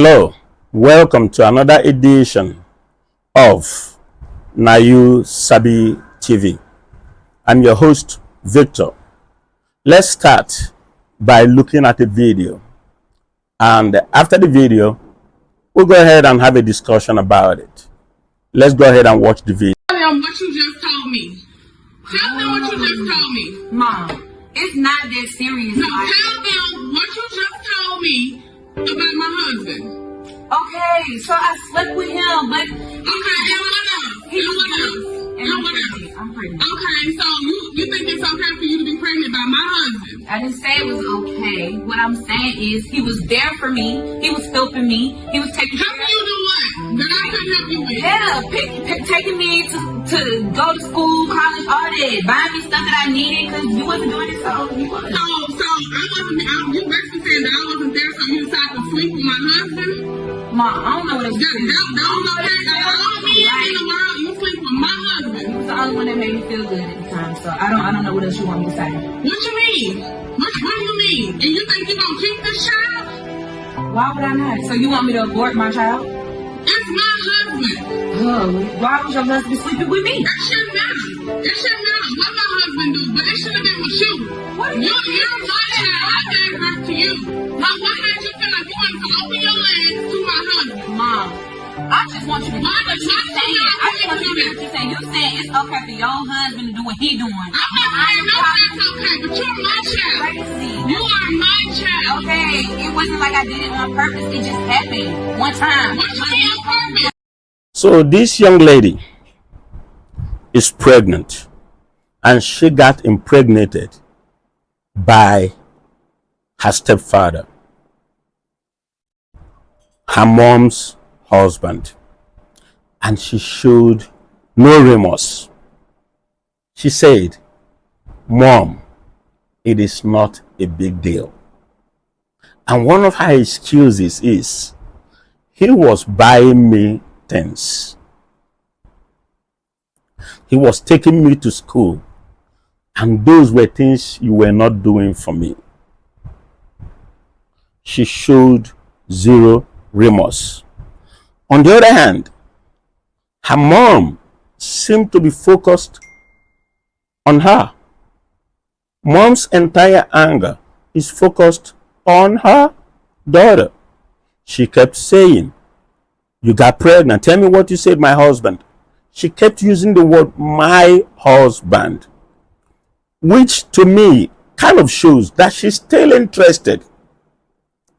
Hello, welcome to another edition of Nayu Sabi TV. I'm your host, Victor. Let's start by looking at a video, and after the video, we'll go ahead and have a discussion about it. Let's go ahead and watch the video. Tell them what you just told me. Tell them what you just told me. Mom, it's not that serious. No, tell them what you just told me about my husband. Okay, so I slept with him, but... Okay, and what else? And what else? And what else? I'm pregnant. Okay, so you think it's okay for you to be pregnant by my husband? I didn't say it was okay. What I'm saying is he was there for me. He was helping me. He was taking care Helping you do what? That I couldn't help you with? Yeah, taking me to go to school, college, all that. Buying me stuff that I needed because you wasn't doing it, so you wasn't. So you basically saying that I wasn't there so you decided to sleep with my husband? Mom, I don't know what it was. That was okay. All men in the world, you sleep with my husband. He was the only one that made me feel good at the time, so I don't know what else you want me to say. What you mean? What do you mean? And you think you're gonna keep this child? Why would I not? So you want me to abort my child? It's my husband. Oh, why was your husband sleeping with me? That shouldn't matter. It shouldn't matter what my husband do, but it should have been with you. You're my child. I gave birth to you. Now what made you feel like you wanted to open your legs to my husband? Mom, I just want you to do what you're saying. I just want you to do what you're saying. You're saying it's okay for your husband to do what he's doing. I'm not saying no, that's okay, but you're my child. Crazy. You are my child. Okay, it wasn't like I did it on purpose. It just happened one time. What you mean on purpose? So this young lady is pregnant, and she got impregnated by her stepfather, her mom's husband, and she showed no remorse. She said, "Mom, it is not a big deal." And one of her excuses is, he was buying me things. He was taking me to school, and those were things you were not doing for me. She showed zero remorse. On the other hand, her mom seemed to be focused on her. Mom's entire anger is focused on her daughter. She kept saying, "You got pregnant. Tell me what you said, my husband." She kept using the word "my husband," which to me kind of shows that she's still interested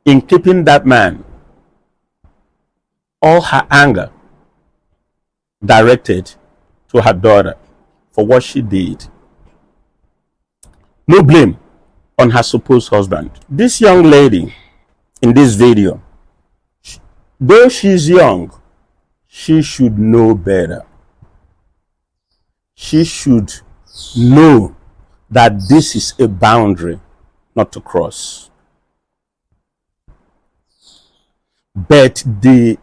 in keeping that man. All her anger directed to her daughter for what she did. No blame on her supposed husband. This young lady in this video, though she's young, she should know better. She should know that this is a boundary not to cross. But the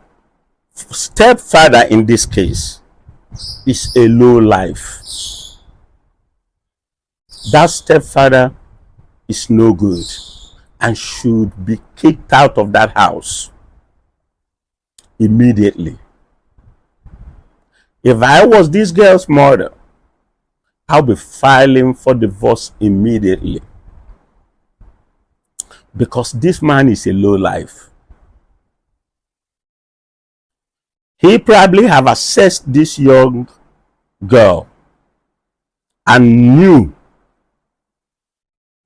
stepfather in this case is a low life. That stepfather is no good and should be kicked out of that house immediately. If I was this girl's mother, I'll be filing for divorce immediately, because this man is a low life. He probably have assessed this young girl and knew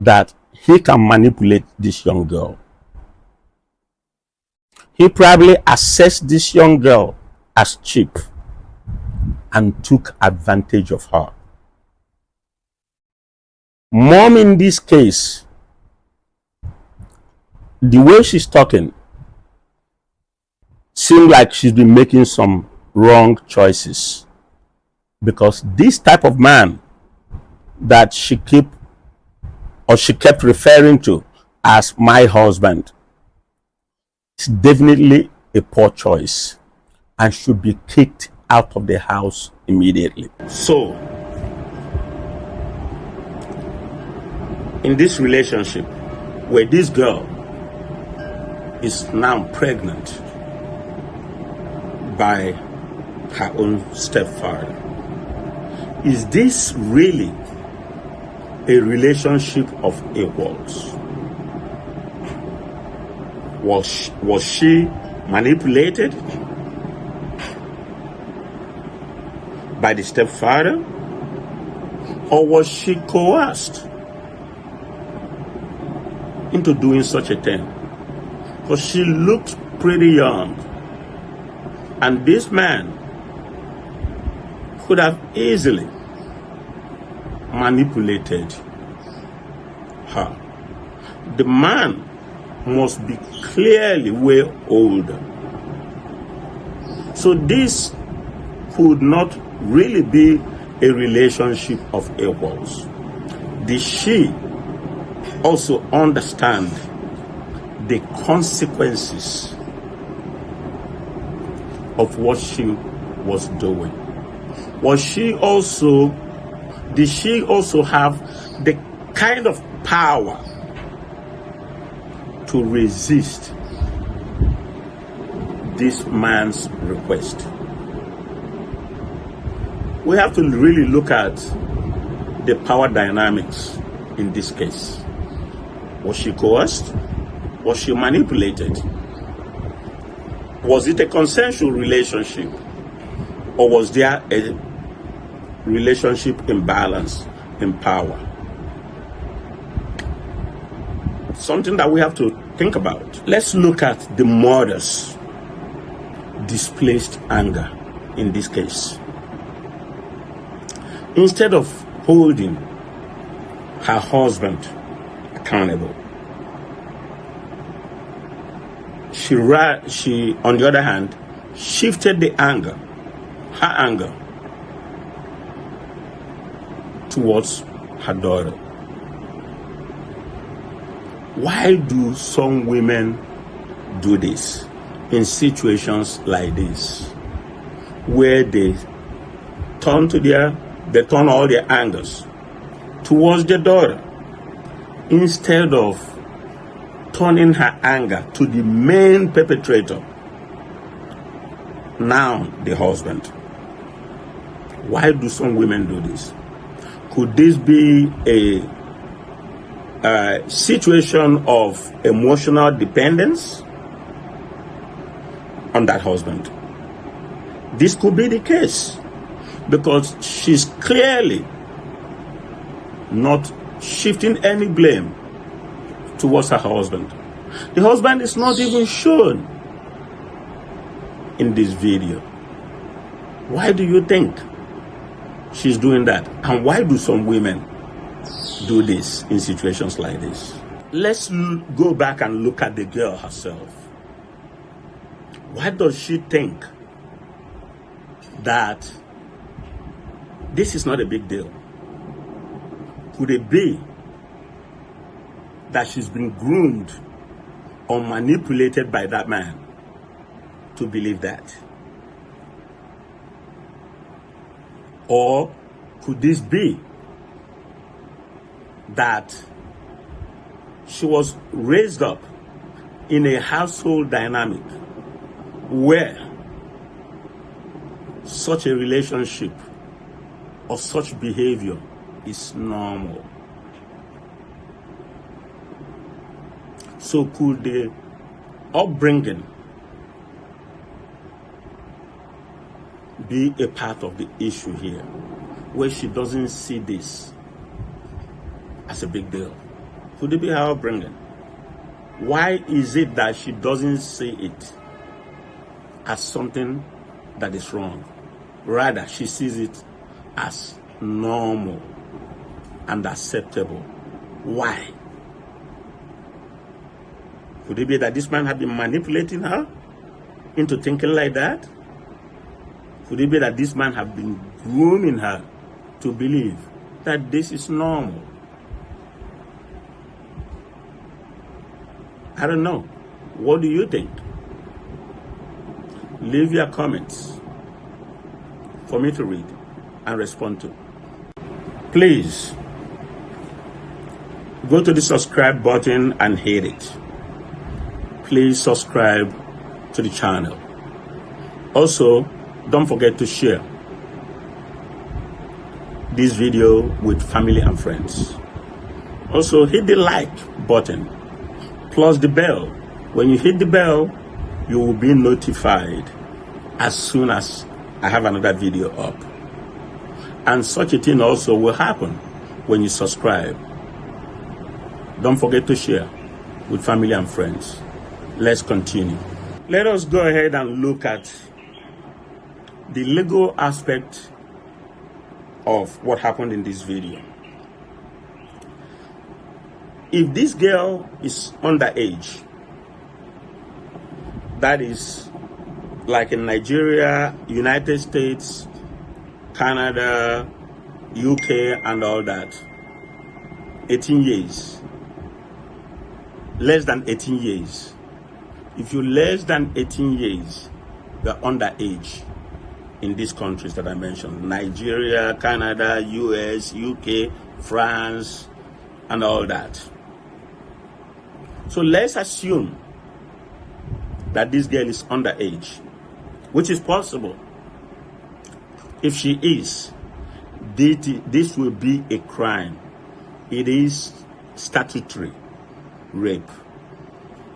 that he can manipulate this young girl. He probably assessed this young girl as cheap and took advantage of her. Mom in this case, the way she's talking seems like she's been making some wrong choices, because this type of man that she kept referring to as "my husband" is definitely a poor choice and should be kicked out of the house immediately. So, in this relationship where this girl is now pregnant by her own stepfather. Is this really a relationship of equals? Was she manipulated by the stepfather, or was she coerced into doing such a thing? Because she looked pretty young, and this man could have easily manipulated her. The man must be clearly way older. So this could not really be a relationship of equals. Did she also understand the consequences of what she was doing? Did she also have the kind of power to resist this man's request? We have to really look at the power dynamics in this case. Was she coerced? Was she manipulated? Was it a consensual relationship? Or was there a relationship imbalance in power? Something that we have to think about. Let's look at the mother's displaced anger in this case. Instead of holding her husband accountable, she, on the other hand, shifted her anger, towards her daughter. Why do some women do this in situations like this, where they turn all their angers towards their daughter, instead of turning her anger to the main perpetrator, now the husband? Why do some women do this? Could this be a situation of emotional dependence on that husband? This could be the case, because she's clearly not shifting any blame towards her husband. The husband is not even shown in this video. Why do you think she's doing that? And why do some women do this in situations like this? Let's go back and look at the girl herself. Why does she think that this is not a big deal? Could it be that she's been groomed or manipulated by that man to believe that? Or could this be that she was raised up in a household dynamic where such a relationship or such behavior is normal? So could the upbringing be a part of the issue here, where she doesn't see this as a big deal? Could it be her upbringing? Why is it that she doesn't see it as something that is wrong? Rather, she sees it as normal and acceptable. Why? Could it be that this man had been manipulating her into thinking like that? Could it be that this man had been grooming her to believe that this is normal? I don't know. What do you think? Leave your comments for me to read and respond to. Please go to the subscribe button and hit it. please subscribe to the channel. Also, don't forget to share this video with family and friends. Also, hit the like button plus the bell. When you hit the bell, you will be notified as soon as I have another video up. And such a thing also will happen when you subscribe. Don't forget to share with family and friends. Let's continue. Let us go ahead and look at the legal aspect of what happened in this video. If this girl is underage, that is like in Nigeria, United States, Canada, UK, and all that, 18 years. Less than 18 years. If you're less than 18 years, you're underage in these countries that I mentioned. Nigeria, Canada, US, UK, France, and all that. So let's assume that this girl is underage, which is possible. If she is, this will be a crime. It is statutory rape.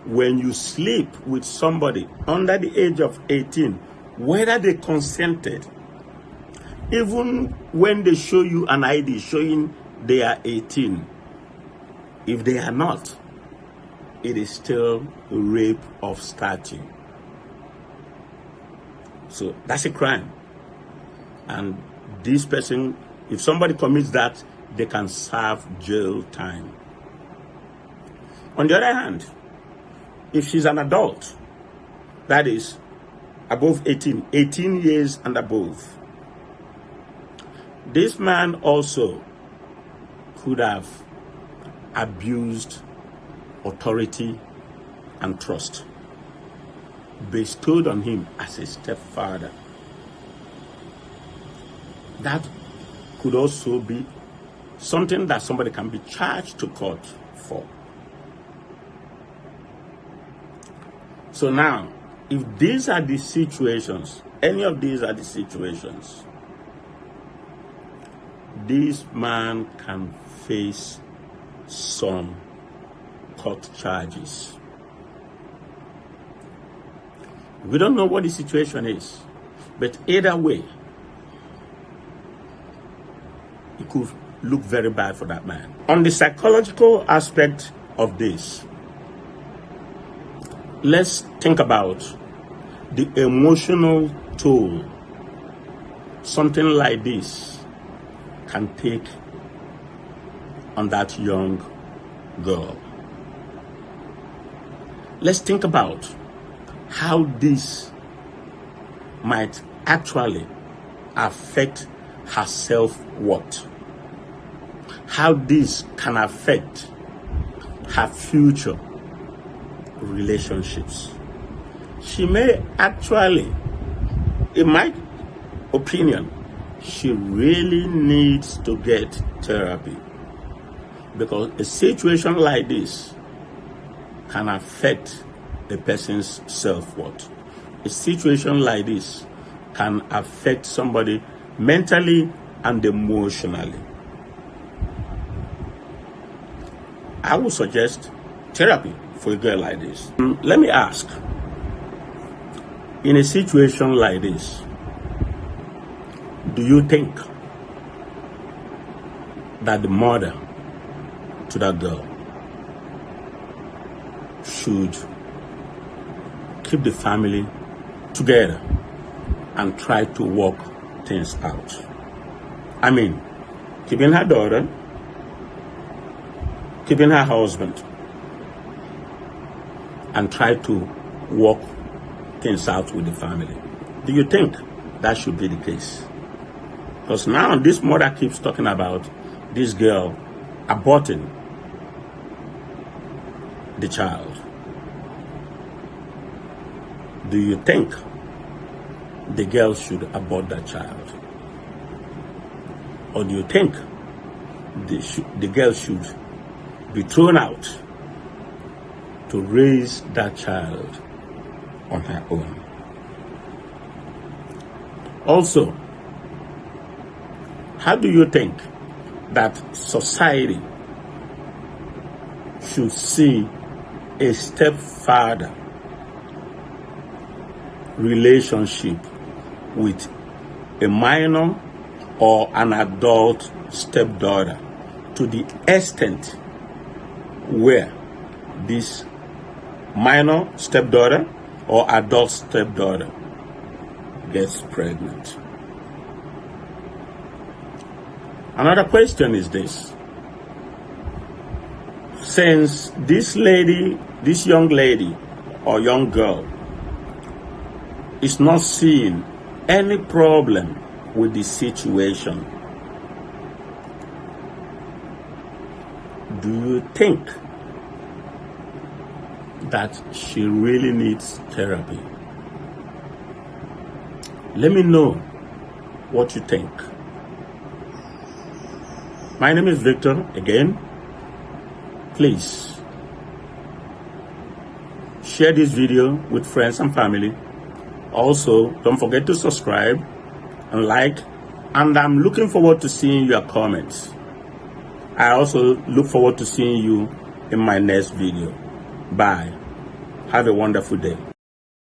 When you sleep with somebody under the age of 18, whether they consented, even when they show you an ID showing they are 18, if they are not, it is still rape of statute. So that's a crime. And this person, if somebody commits that, they can serve jail time. On the other hand, if she's an adult, that is above 18 years and above, this man also could have abused authority and trust bestowed on him as a stepfather. That could also be something that somebody can be charged to court for. So now, if these are the situations, any of these are the situations, this man can face some court charges. We don't know what the situation is, but either way, it could look very bad for that man. On the psychological aspect of this, let's think about the emotional toll something like this can take on that young girl. Let's think about how this might actually affect her self-worth. How this can affect her future relationships. She may actually, in my opinion, she really needs to get therapy, because a situation like this can affect a person's self-worth. A situation like this can affect somebody mentally and emotionally. I would suggest therapy for a girl like this. Let me ask, in a situation like this, do you think that the mother to that girl should keep the family together and try to work things out? I mean, keeping her daughter, keeping her husband, and try to work things out with the family. Do you think that should be the case? Because now this mother keeps talking about this girl aborting the child. Do you think the girl should abort that child? Or do you think the girl should be thrown out to raise that child on her own. Also, how do you think that society should see a stepfather relationship with a minor or an adult stepdaughter, to the extent where this minor stepdaughter or adult stepdaughter gets pregnant? Another question is this: since this young lady or young girl is not seeing any problem with the situation, do you think that she really needs therapy? Let me know what you think. My name is Victor again. Please share this video with friends and family. Also, don't forget to subscribe and like, and I'm looking forward to seeing your comments. I also look forward to seeing you in my next video. Bye. Have a wonderful day.